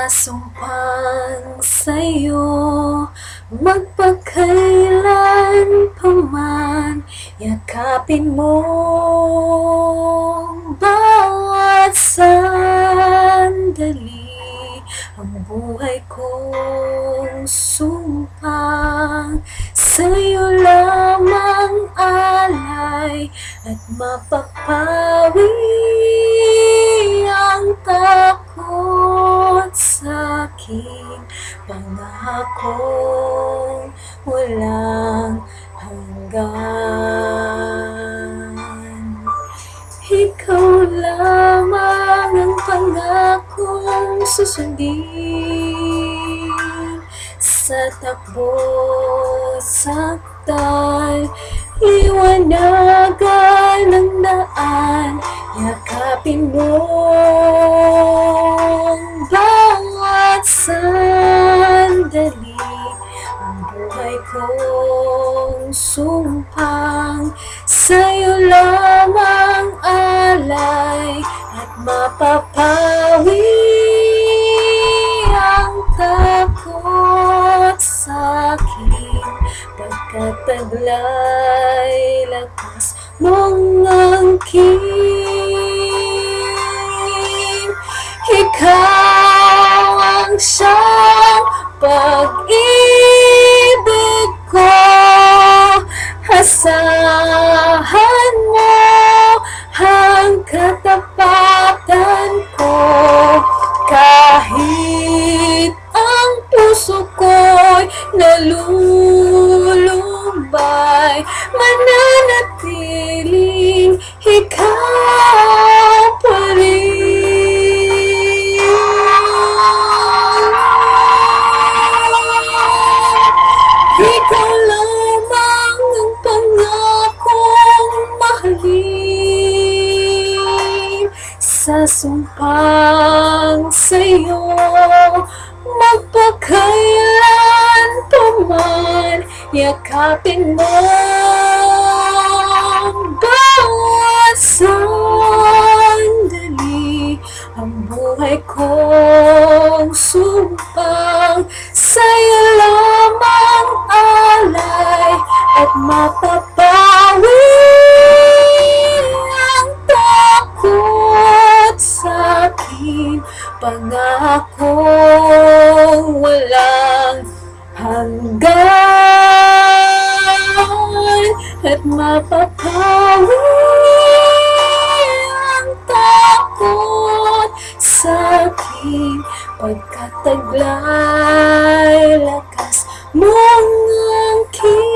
Sasumpang sa'yo, magpakailan pa man, yakapin mo bawat sandali. Ang buhay kong sumpang sa'yo lamang alay, at mapapawi ang takot sa'king pangakong walang hanggan. Ikaw lamang ang pangakong susundin sa takbo sakdal, liwanagan ng daan, yakapin mo bawat sandali. Ang buhay kong sumpang sa'yo lamang alay, at mapapawi ang takot sa'kin, pagkat taglay lakas mong angkin. Ikaw ang siyang pag-ibig ko, asahan mo ang katapatan ko. Kahit ang puso ko'y nalulumbay, mananatiling ikaw pa rin. Ikaw lamang ang pangakong mahalin. Sasumpang sa'yo, magpakailan pa man, yakapin mo bawat sandali. Ang buhay kong sumpang sa'yo lamang alay, at mapapawi ang takot sa'kin, pangakong walang hanggan, at mapapawi ang takot sa'kin, pagkat taglay lakas mong angkin.